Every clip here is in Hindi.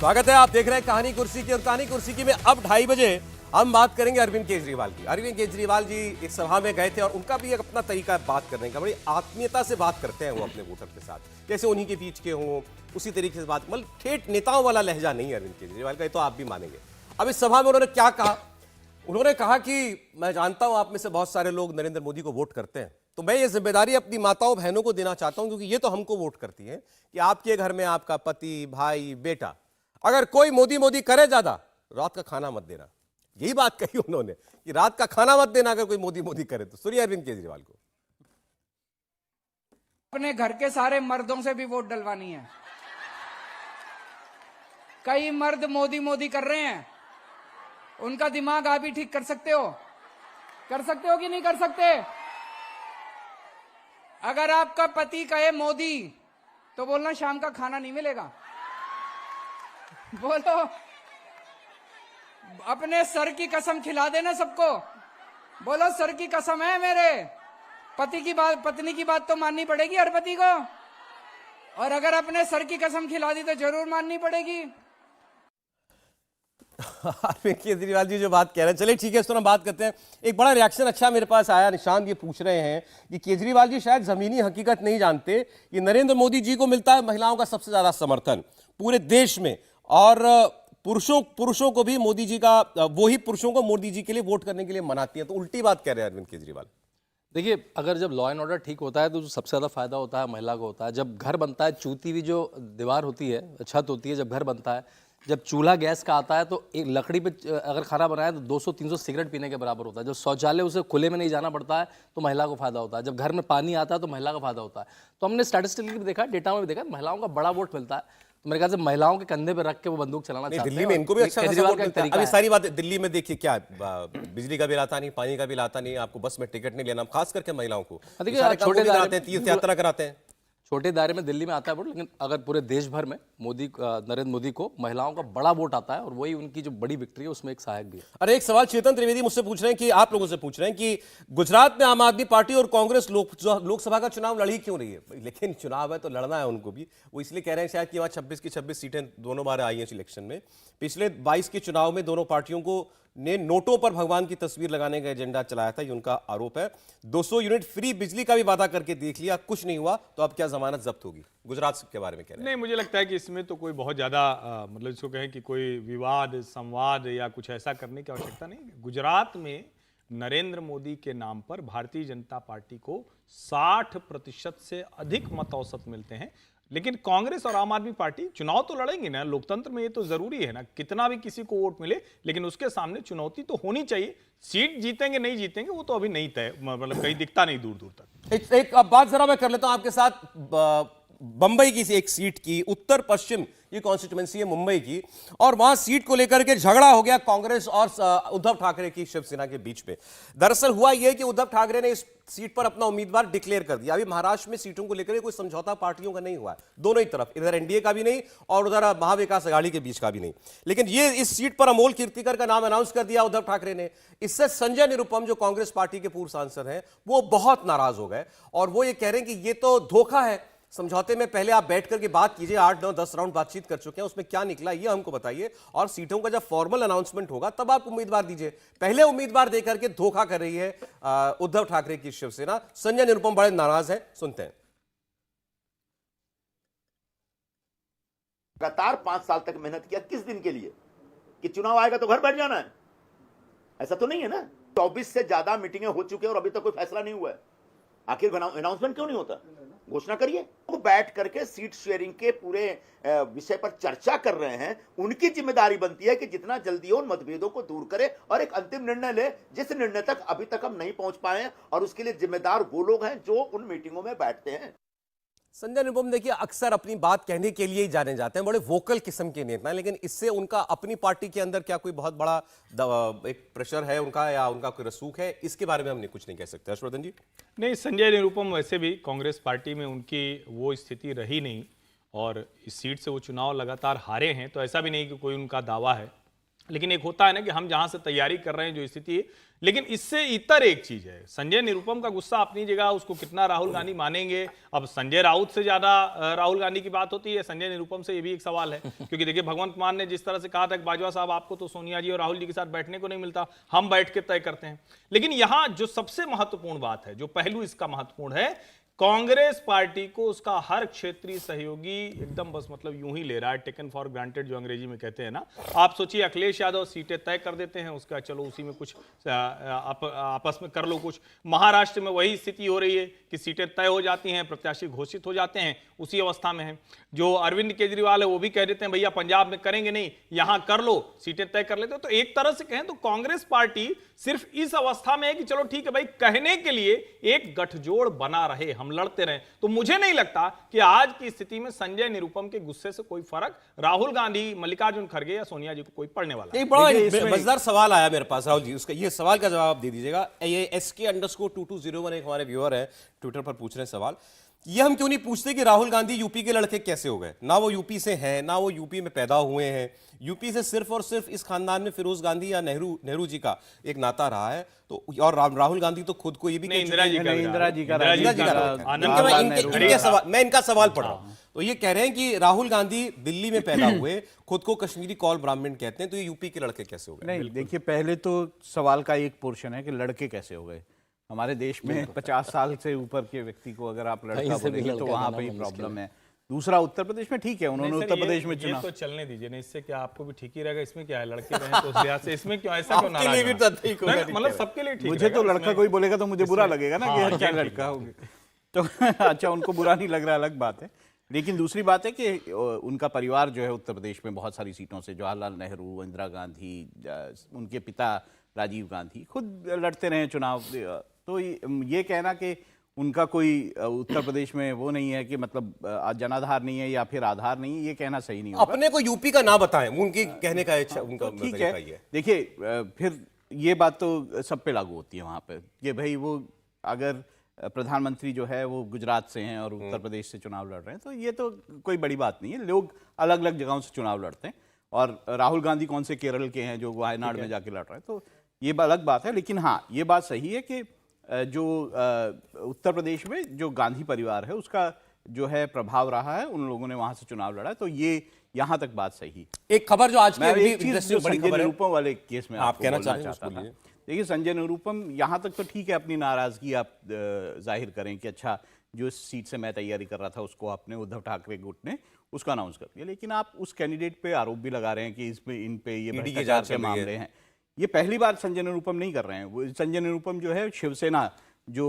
स्वागत है, आप देख रहे हैं कहानी कुर्सी की। और कहानी कुर्सी की में अब 2:30 बजे हम बात करेंगे अरविंद केजरीवाल की। अरविंद केजरीवाल जी एक सभा में गए थे और उनका भी एक अपना तरीका है बात करने का, बड़ी आत्मीयता से बात करते हैं वो अपने वोटर के साथ, जैसे उन्हीं के बीच के हों उसी तरीके से बात, मतलब ठेठ नेताओं वाला लहजा नहीं है अरविंद केजरीवाल का, ये तो आप भी मानेंगे। अब इस सभा में उन्होंने क्या कहा? उन्होंने कहा कि मैं जानता हूं आप में से बहुत सारे लोग नरेंद्र मोदी को वोट करते हैं, तो मैं ये जिम्मेदारी अपनी माताओं बहनों को देना चाहता हूं, क्योंकि ये तो हमको वोट करती हैं कि आपके घर में आपका पति, भाई, बेटा अगर कोई मोदी मोदी करे ज्यादा, रात का खाना मत देना। यही बात कही उन्होंने कि रात का खाना मत देना अगर कोई मोदी मोदी करे तो। सुनिए अरविंद केजरीवाल को। अपने घर के सारे मर्दों से भी वोट डलवानी है। कई मर्द मोदी मोदी कर रहे हैं, उनका दिमाग आप ही ठीक कर सकते हो कि नहीं कर सकते? अगर आपका पति कहे मोदी तो बोलना शाम का खाना नहीं मिलेगा। बोलो, अपने सर की कसम खिला देना सबको। बोलो सर की कसम है, मेरे पति की बात, पत्नी की बात तो माननी पड़ेगी हर पति को, और अगर अपने सर की कसम खिला दी तो जरूर माननी पड़ेगी। अरविंद केजरीवाल जी जो बात कह रहे हैं, चलिए ठीक है, इस तरह बात करते हैं। एक बड़ा रिएक्शन अच्छा मेरे पास आया, निशांत ये पूछ रहे हैं कि केजरीवाल जी शायद जमीनी हकीकत नहीं जानते कि नरेंद्र मोदी जी को मिलता है महिलाओं का सबसे ज्यादा समर्थन पूरे देश में, और पुरुषों को भी मोदी जी का, वो ही पुरुषों को मोदी जी के लिए वोट करने के लिए मनाती है। तो उल्टी बात कह रहे हैं अरविंद केजरीवाल। देखिए, अगर जब लॉ एंड ऑर्डर ठीक होता है तो जो सबसे ज़्यादा फायदा होता है महिला को होता है। जब घर बनता है, चूती हुई जो दीवार होती है, छत होती है, जब घर बनता है, जब चूल्हा गैस का आता है तो एक लकड़ी पे अगर खाना बनाया तो 200-300 सिगरेट पीने के बराबर होता है। जब शौचालय उसे खुले में नहीं जाना पड़ता है तो महिला को फायदा होता है। जब घर में पानी आता है तो महिला का फायदा होता है। तो हमने स्टैटिस्टिकली भी देखा, डेटा में भी देखा, महिलाओं का बड़ा वोट मिलता है। तो मेरे ख्याल से महिलाओं के कंधे पे रख के वो बंदूक चलाना चाहते हैं। दिल्ली में इनको भी अच्छा खासा वोट मिलता है। अभी है। सारी बात दिल्ली में देखिए, क्या बिजली का बिल आता नहीं, पानी का बिल आता नहीं, आपको बस में टिकट नहीं लेना, खास करके महिलाओं को। छोटे कराते हैं, तीर्थ यात्रा कराते हैं, छोटे दायरे में दिल्ली में आता है वोट, लेकिन अगर पूरे देश भर में नरेंद्र मोदी को महिलाओं का बड़ा वोट आता है, और वही उनकी जो बड़ी विक्ट्री है उसमें एक सहायक भी है। अरे एक सवाल चेतन त्रिवेदी मुझसे पूछ रहे हैं कि आप लोगों से पूछ रहे हैं कि गुजरात में आम आदमी पार्टी और कांग्रेस लोकसभा का चुनाव लड़ी क्यों रही है? लेकिन चुनाव है तो लड़ना है उनको भी। वो इसलिए कह रहे हैं शायद कि वहां 26 की 26 सीटें दोनों बार आई हैं इस इलेक्शन में। पिछले 22 के चुनाव में दोनों पार्टियों को ने नोटों पर भगवान की तस्वीर लगाने का एजेंडा चलाया था, ये उनका आरोप है। 200 यूनिट फ्री बिजली का भी वादा करके देख लिया, कुछ नहीं हुआ, तो अब क्या जमानत जब्त होगी? गुजरात के बारे में कह रहे हैं। नहीं, मुझे लगता है कि इसमें तो कोई बहुत ज़्यादा मतलब इसको कहें कि कोई विवाद, संवाद या कुछ ऐसा करने की आवश्यकता नहीं है। गुजरात में नरेंद्र मोदी के नाम पर भारतीय जनता पार्टी को 60% से अधिक मत औसत मिलते हैं। लेकिन कांग्रेस और आम आदमी पार्टी चुनाव तो लड़ेंगी ना, लोकतंत्र में ये तो जरूरी है ना, कितना भी किसी को वोट मिले, लेकिन उसके सामने चुनौती तो होनी चाहिए। सीट जीतेंगे नहीं जीतेंगे वो तो अभी नहीं तय, मतलब कहीं दिखता नहीं दूर दूर तक। एक बात जरा मैं कर लेता हूं आपके साथ। बंबई की एक सीट की, उत्तर पश्चिम ये कॉन्स्टिट्यूएंसी है मुंबई की, और वहां सीट को लेकर के झगड़ा हो गया कांग्रेस और उद्धव ठाकरे की शिवसेना के बीच में। दरअसल हुआ यह कि उद्धव ठाकरे ने इस सीट पर अपना उम्मीदवार डिक्लेयर कर दिया। अभी महाराष्ट्र में सीटों को लेकर कोई समझौता पार्टियों का नहीं हुआ है, दोनों ही तरफ, इधर एनडीए का भी नहीं और उधर महाविकास अघाड़ी के बीच का भी नहीं। लेकिन ये इस सीट पर अमोल कीर्तिकर का नाम अनाउंस कर दिया उद्धव ठाकरे ने। इससे संजय निरुपम जो कांग्रेस पार्टी के पूर्व सांसद हैं वो बहुत नाराज हो गए, और वो ये कह रहे हैं कि ये तो धोखा है। समझौते में पहले आप बैठ करके बात कीजिए, 8, 9, 10 राउंड बातचीत कर चुके हैं, उसमें क्या निकला ये हमको बताइए, और सीटों का जब फॉर्मल अनाउंसमेंट होगा तब आप उम्मीदवार दीजिए। पहले उम्मीदवार देकर के धोखा कर रही है उद्धव ठाकरे की शिवसेना। संजय निरुपम बड़े नाराज हैं, सुनते हैं। लगातार 5 साल तक मेहनत किया, किस दिन के लिए? कि चुनाव आएगा तो घर बैठ जाना है? ऐसा तो नहीं है ना। 24 से ज्यादा मीटिंगें हो चुकी हैं और अभी तक कोई फैसला नहीं हुआ है। आखिर अनाउंसमेंट क्यों नहीं होता? घोषणा करिए। वो बैठ करके सीट शेयरिंग के पूरे विषय पर चर्चा कर रहे हैं। उनकी जिम्मेदारी बनती है कि जितना जल्दी उन मतभेदों को दूर करे और एक अंतिम निर्णय ले, जिस निर्णय तक अभी तक हम नहीं पहुंच पाए हैं, और उसके लिए जिम्मेदार वो लोग हैं जो उन मीटिंगों में बैठते हैं। संजय निरुपम देखिए अक्सर अपनी बात कहने के लिए ही जाने जाते हैं, बड़े वोकल किस्म के नेता हैं, लेकिन इससे उनका अपनी पार्टी के अंदर क्या कोई बहुत बड़ा एक प्रेशर है उनका, या उनका कोई रसूख है, इसके बारे में हमने कुछ नहीं कह सकते। हर्षवर्धन जी। नहीं, संजय निरुपम वैसे भी कांग्रेस पार्टी में उनकी वो स्थिति रही नहीं, और इस सीट से वो चुनाव लगातार हारे हैं, तो ऐसा भी नहीं कि कोई उनका दावा है। लेकिन एक होता है ना कि हम जहां से तैयारी कर रहे हैं जो स्थिति है, लेकिन इससे इतर एक चीज है, संजय निरुपम का गुस्सा अपनी जगह, उसको कितना राहुल गांधी मानेंगे। अब संजय राउत से ज्यादा राहुल गांधी की बात होती है संजय निरुपम से, ये भी एक सवाल है। क्योंकि देखिए भगवंत मान ने जिस तरह से कहा था कि बाजवा साहब आपको तो सोनिया जी और राहुल जी के साथ बैठने को नहीं मिलता, हम बैठ के तय करते हैं। लेकिन यहां जो सबसे महत्वपूर्ण बात है, जो पहलू इसका महत्वपूर्ण है, कांग्रेस पार्टी को उसका हर क्षेत्रीय सहयोगी एकदम बस मतलब यूं ही ले रहा है, टेकन फॉर ग्रांटेड जो अंग्रेजी में कहते हैं ना। आप सोचिए अखिलेश यादव सीटें तय कर देते हैं, उसका चलो उसी में कुछ आपस में कर लो कुछ। महाराष्ट्र में वही स्थिति हो रही है कि सीटें तय हो जाती हैं, प्रत्याशी घोषित हो जाते हैं, उसी अवस्था में है। जो अरविंद केजरीवाल है वो भी कह देते हैं भैया पंजाब में करेंगे नहीं, यहां कर लो, सीटें तय कर लेते हो। तो एक तरह से कहें तो कांग्रेस पार्टी सिर्फ इस अवस्था में है कि चलो ठीक है भाई, कहने के लिए एक गठजोड़ बना रहे, हम लड़ते रहे। तो मुझे नहीं लगता कि आज की स्थिति में संजय निरुपम के गुस्से से कोई फर्क राहुल गांधी, मल्लिकार्जुन खड़गे या सोनिया जी को कोई पड़ने वाला है। एक बड़ा मजेदार सवाल आया मेरे पास राहुल जी, उसका ये सवाल का जवाब दे दीजिएगा। ये SK_2201 एक हमारे व्यूअर है, ट्विटर पर पूछ रहे हैं सवाल, ये हम क्यों नहीं पूछते कि राहुल गांधी यूपी के लड़के कैसे हो गए? ना वो यूपी से हैं, ना वो यूपी में पैदा हुए हैं। यूपी से सिर्फ और सिर्फ इस खानदान में फिरोज गांधी या नेहरू जी का एक नाता रहा है। तो और राहुल गांधी तो खुद को ये भी इंदिरा जी का मैं इनका सवाल पढ़ रहा हूं। तो ये कह रहे हैं कि राहुल गांधी दिल्ली में पैदा हुए, खुद को कश्मीरी कौल ब्राह्मण कहते हैं, तो ये यूपी के लड़के कैसे हो गए? नहीं, देखिए पहले तो सवाल का एक पोर्शन है कि लड़के कैसे हो गए। हमारे देश में 50 साल से ऊपर के व्यक्ति को अगर आप लड़का बोलेंगे तो वहां पे ही प्रॉब्लम है। दूसरा, उत्तर प्रदेश में ठीक है, उन्होंने उत्तर प्रदेश में चुना, तो चलने दीजिए ना, इससे क्या आपको भी ठीक ही रहेगा, इसमें क्या है, लड़के रहे तो उस लिहाज से इसमें क्यों ऐसा क्यों नाराज हैं? मतलब सबके लिए ठीक, मुझे तो लड़का कोई बोलेगा तो मुझे बुरा लगेगा ना कि क्या लड़का हो गया, तो अच्छा उनको बुरा नहीं लग रहा, अलग बात है। लेकिन दूसरी बात है कि उनका परिवार जो है उत्तर प्रदेश में बहुत सारी सीटों से, जवाहरलाल नेहरू, इंदिरा गांधी, उनके पिता राजीव गांधी खुद लड़ते रहे चुनाव। तो ये कहना कि उनका कोई उत्तर प्रदेश में वो नहीं है कि मतलब जनाधार नहीं है या फिर आधार नहीं है, ये कहना सही नहीं होगा। अपने को यूपी का ना बताएं, उनकी कहने का इच्छा उनका तो ठीक है। देखिए फिर ये बात तो सब पे लागू होती है वहाँ पे कि भाई वो अगर प्रधानमंत्री जो है वो गुजरात से हैं और उत्तर प्रदेश से चुनाव लड़ रहे हैं, तो ये तो कोई बड़ी बात नहीं है। लोग अलग अलग जगहों से चुनाव लड़ते हैं, और राहुल गांधी कौन से केरल के हैं जो वायनाड में जाके लड़ रहे हैं, तो ये अलग बात है। लेकिन हाँ, ये बात सही है कि जो उत्तर प्रदेश में जो गांधी परिवार है उसका जो है प्रभाव रहा है, उन लोगों ने वहां से चुनाव लड़ा, तो ये यहां तक बात सही। एक खबर जो आज की संजय निरुपम वाले केस में आप कहना चाहता था, देखिए संजय निरुपम यहां तक तो ठीक है, अपनी नाराजगी आप जाहिर करें कि अच्छा जो सीट से मैं तैयारी कर रहा था उसको आपने, उद्धव ठाकरे गुट ने उसका अनाउंस कर दिया, लेकिन आप उस कैंडिडेट पे आरोप भी लगा रहे हैं कि इसमें इन पे ये भ्रष्टाचार के मामले हैं। ये पहली बार संजय निरुपम नहीं कर रहे हैं। वो संजय निरुपम जो है शिवसेना जो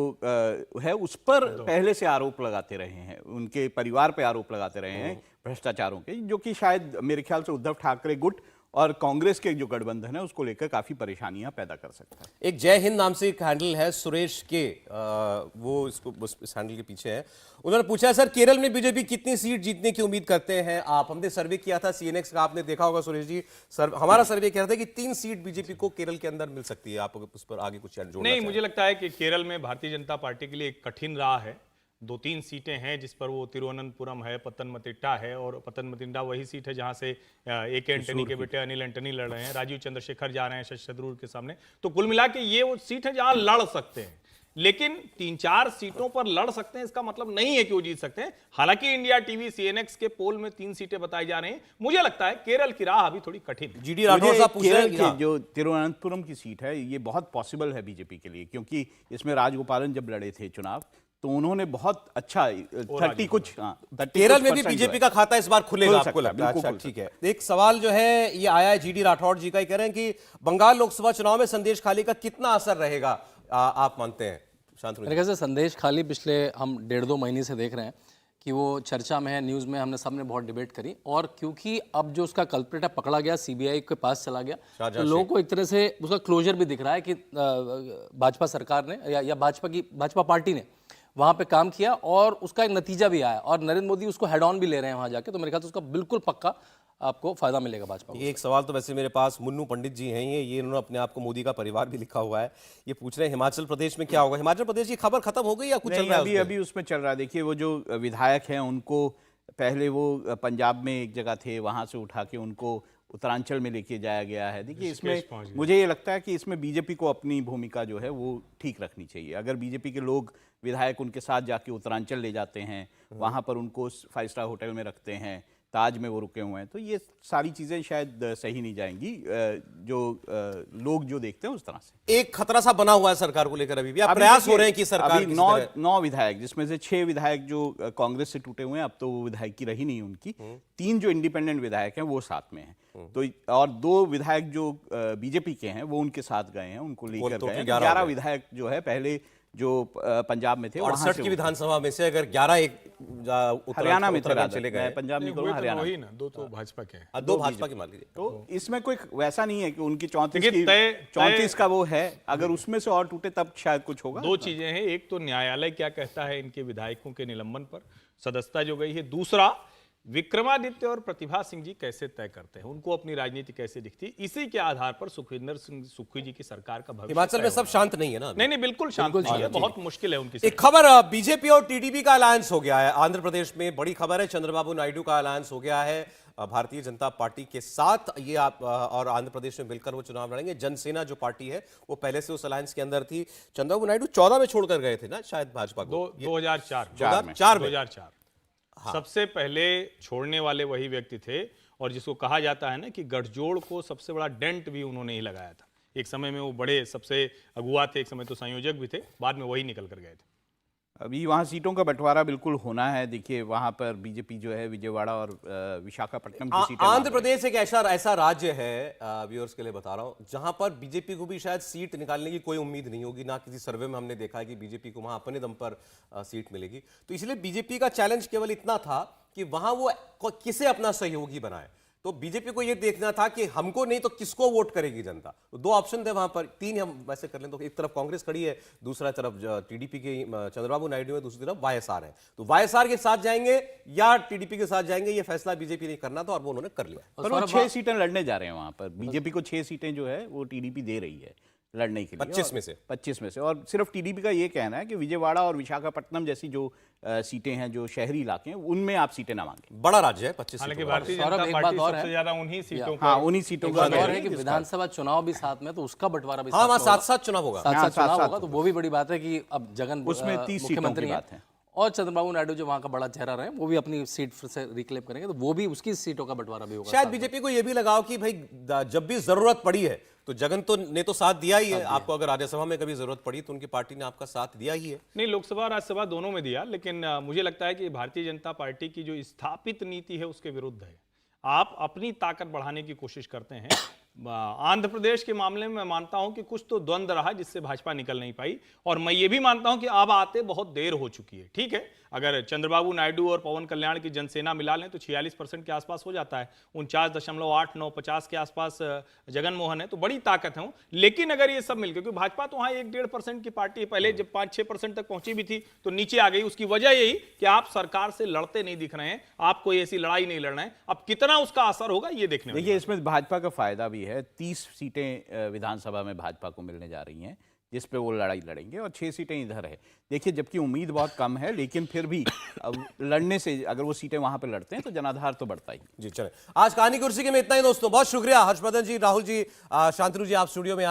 है उस पर पहले से आरोप लगाते रहे हैं, उनके परिवार पे आरोप लगाते रहे हैं भ्रष्टाचारों के, जो कि शायद मेरे ख्याल से उद्धव ठाकरे गुट और कांग्रेस के जो गठबंधन है उसको लेकर काफी परेशानियां पैदा कर सकता है। एक जय हिंद नाम से एक हैंडल है, सुरेश के, वो इसको इस हैंडल के पीछे है। उन्होंने पूछा है सर केरल में बीजेपी कितनी सीट जीतने की उम्मीद करते हैं आप? हमने सर्वे किया था CNX का, आपने देखा होगा सुरेश जी, हमारा सर्वे कह रहा था कि 3 सीट बीजेपी को केरल के अंदर मिल सकती है। आप उस पर आगे कुछ जोड़ना नहीं, मुझे लगता है कि केरल में भारतीय जनता पार्टी के लिए एक कठिन राह है। 2-3 सीटें हैं जिस पर वो तिरुवनंतपुरम है, पतनमतिट्टा है, और पतनमतिट्टा वही सीट है जहां से AK एंटनी के बेटे अनिल एंटनी लड़ रहे हैं, राजीव चंद्रशेखर जा रहे हैं शशि थरूर के सामने। तो कुल मिला के ये वो सीट है जहां लड़ सकते हैं, लेकिन 3-4 सीटों पर लड़ सकते हैं इसका मतलब नहीं है कि वो जीत सकते हैं। हालांकि इंडिया टीवी CNX के पोल में 3 सीटें बताई जा रही हैं। मुझे लगता है केरल की राह अभी थोड़ी कठिन है। GD राठौर साहब पूछ रहे हैं जो तिरुवनंतपुरम की सीट है ये बहुत पॉसिबल है बीजेपी के लिए, क्योंकि इसमें राजगोपालन जब लड़े थे चुनाव तो उन्होंने बहुत अच्छा 30 कुछ केरल में भी बीजेपी का खाता इस बार खुलेगा, आपको लगता है? अच्छा ठीक है। एक सवाल जो है ये आया है GD राठौर जी का, कह रहे हैं कि बंगाल लोकसभा चुनाव में संदेश खाली का कितना असर रहेगा आप मानते हैं? शांतनु मेरे ख्याल से संदेश खाली पिछले हम 1.5-2 महीने से देख रहे हैं कि वो चर्चा में है, न्यूज़ में हमने सबने बहुत डिबेट करी, और क्योंकि अब जो उसका कल्प्रिट है पकड़ा गया, CBI के पास चला गया, तो लोगों को एक तरह से उसका क्लोजर भी दिख रहा है कि भाजपा सरकार ने या भाजपा पार्टी ने वहाँ पे काम किया और उसका एक नतीजा भी आया, और नरेंद्र मोदी उसको हेड ऑन भी ले रहे हैं वहाँ जाके। तो मेरे ख्याल से उसका बिल्कुल पक्का आपको फायदा मिलेगा भाजपा को। एक सवाल तो वैसे मेरे पास मुन्नू पंडित जी हैं, ये इन्होंने अपने आप को मोदी का परिवार भी लिखा हुआ है। ये पूछ रहे हैं हिमाचल प्रदेश में क्या होगा? हिमाचल प्रदेश की खबर खत्म हो गई या कुछ चल रहा है? अभी उसमें चल रहा है। देखिए वो जो विधायक हैं उनको पहले वो पंजाब में एक जगह थे, वहाँ से उठा के उनको उत्तरांचल में लेके जाया गया है। देखिए इसमें मुझे ये लगता है कि इसमें बीजेपी को अपनी भूमिका जो है वो ठीक रखनी चाहिए। अगर बीजेपी के लोग विधायक उनके साथ जाके उत्तरांचल ले जाते हैं, वहाँ पर उनको 5 स्टार होटल में रखते हैं, ताज में वो रुके हुए हैं, तो ये सारी चीज़ें शायद सही नहीं जाएंगी जो लोग जो देखते हैं उस तरह से। एक खतरा सा बना हुआ है सरकार को लेकर अभी भी, आप प्रयास हो रहे हैं कि सरकार अभी 9 विधायक, जिसमें से 6 विधायक जो कांग्रेस से टूटे हुए हैं, अब तो वो विधायक की रही नहीं उनकी, 3 जो इंडिपेंडेंट विधायक हैं वो साथ में हैं, तो और 2 विधायक जो बीजेपी के हैं वो उनके साथ गए हैं, उनको लेकर गए। 11 विधायक जो है पहले जो पंजाब में थे, 68 की विधानसभा में से अगर 11 एक हरियाणा में चले गए, पंजाब नहीं करूंगा, हरियाणा वही ना, 2 तो भाजपा के हैं, 2 भाजपा की मान लीजिए। तो इसमें कोई वैसा नहीं है कि उनकी 34 का वो है, अगर उसमें से और टूटे तब शायद कुछ होगा। 2 चीजें हैं, एक तो न्यायालय क्या कहता है इनके विधायकों के निलंबन पर, सदस्यता जो गई है, दूसरा विक्रमादित्य और प्रतिभा सिंह जी कैसे तय करते हैं, उनको अपनी राजनीति कैसे दिखती है, इसी के आधार पर सुखविंदर सिंह सुक्खू जी की सरकार का भविष्य हिमाचल में सब शांत नहीं है ना? नहीं, बिल्कुल शांत नहीं है, बहुत मुश्किल है उनकी। एक खबर, बीजेपी और टीडीपी का अलायंस हो गया है आंध्र प्रदेश में, बड़ी खबर है। चंद्रबाबू नायडू का अलायंस हो गया है भारतीय जनता पार्टी के साथ, ये आप और आंध्र प्रदेश में मिलकर वो चुनाव लड़ेंगे। जनसेना जो पार्टी है वो पहले से उस अलायंस के अंदर थी। चंद्रबाबू नायडू 14 में छोड़कर गए थे ना शायद भाजपा को, 2004 सबसे पहले छोड़ने वाले वही व्यक्ति थे, और जिसको कहा जाता है ना कि गठजोड़ को सबसे बड़ा डेंट भी उन्होंने ही लगाया था। एक समय में वो बड़े सबसे अगुआ थे, एक समय तो संयोजक भी थे, बाद में वही निकल कर गए थे। अभी वहाँ सीटों का बंटवारा बिल्कुल होना है। देखिए वहाँ पर बीजेपी जो है विजयवाड़ा और विशाखापट्टनम की सीटें, आंध्र प्रदेश एक ऐसा राज्य है, व्यूअर्स के लिए बता रहा हूं, जहां पर बीजेपी को भी शायद सीट निकालने की कोई उम्मीद नहीं होगी, ना किसी सर्वे में हमने देखा है कि बीजेपी को वहां अपने दम पर सीट मिलेगी। तो इसलिए बीजेपी का चैलेंज केवल इतना था कि वहां वो किसे अपना सहयोगी बनाए। तो बीजेपी को यह देखना था कि हमको नहीं तो किसको वोट करेगी जनता। तो 2 ऑप्शन थे वहां पर, 3 हम वैसे कर लें तो एक तरफ कांग्रेस खड़ी है, दूसरा तरफ टीडीपी के चंद्रबाबू नायडू है, दूसरी तरफ वाईएसआर है। तो वाईएसआर के साथ जाएंगे या टीडीपी के साथ जाएंगे, ये फैसला बीजेपी ने करना था और वो उन्होंने कर लिया। पर वो 6 सीटें लड़ने जा रहे हैं वहां पर। बीजेपी को 6 सीटें जो है वो टीडीपी दे रही है लड़ने के लिए, 25 में से। और सिर्फ टीडीपी का ये कहना है कि विजयवाड़ा और विशाखापट्टनम जैसी जो सीटें हैं, जो शहरी इलाके हैं, उनमें आप सीटें ना मांगे। बड़ा राज्य है, 25 हालांकि सीटों भारतीय जनता पार्टी सबसे ज्यादा उन्हीं सीटों का, उन्हीं सीटों का और है कि विधानसभा चुनाव भी साथ में, तो उसका बंटवारा भी हाँ, वहाँ साथ चुनाव होगा, साथ चुनाव होगा, तो वो भी बड़ी बात है कि अब जगन उसमें 30 सीटों की बात है। और चंद्रबाबू नायडू जो वहां का बड़ा चेहरा रहे, वो भी अपनी सीट फिर से रिक्लेम करेंगे, तो वो भी उसकी सीटों का बंटवारा भी होगा। शायद बीजेपी को यह भी लगाओ कि भाई जब भी जरूरत पड़ी है तो जगन तो ने तो साथ दिया ही है आपको, अगर राज्यसभा में कभी जरूरत पड़ी तो उनकी पार्टी ने आपका साथ दिया ही है। नहीं, लोकसभा और राज्यसभा दोनों में दिया, लेकिन मुझे लगता है कि भारतीय जनता पार्टी की जो स्थापित नीति है उसके विरुद्ध है। आप अपनी ताकत बढ़ाने की कोशिश करते हैं। आंध्र प्रदेश के मामले में मैं मानता हूं कि कुछ तो द्वंद्व रहा जिससे भाजपा निकल नहीं पाई, और मैं ये भी मानता हूं कि अब आते बहुत देर हो चुकी है। ठीक है, अगर चंद्रबाबू नायडू और पवन कल्याण की जनसेना मिला लें तो 46% के आसपास हो जाता है, 49.8950 के आसपास जगन मोहन है, तो बड़ी ताकत है। लेकिन अगर ये सब मिलकर, क्योंकि भाजपा तो वहां 1-1.5% की पार्टी है, पहले जब 5-6% तक पहुंची भी थी तो नीचे आ गई। उसकी वजह यही कि आप सरकार से लड़ते नहीं दिख रहे हैं, आप कोई ऐसी लड़ाई नहीं लड़ रहे हैं। अब कितना उसका असर होगा ये देखने में। देखिए इसमें भाजपा का फायदा भी है, 30 सीटें विधानसभा में भाजपा को मिलने जा रही हैं, जिस पे वो लड़ाई लड़ेंगे, और 6 सीटें इधर है। देखिए जबकि उम्मीद बहुत कम है, लेकिन फिर भी अब लड़ने से अगर वो सीटें वहां पे लड़ते हैं तो जनाधार तो बढ़ता ही। जी चले, आज कहानी कुर्सी के में इतना ही दोस्तों। बहुत शुक्रिया हर्षवर्धन जी, राहुल जी, शांतनु जी, आप स्टूडियो में आए।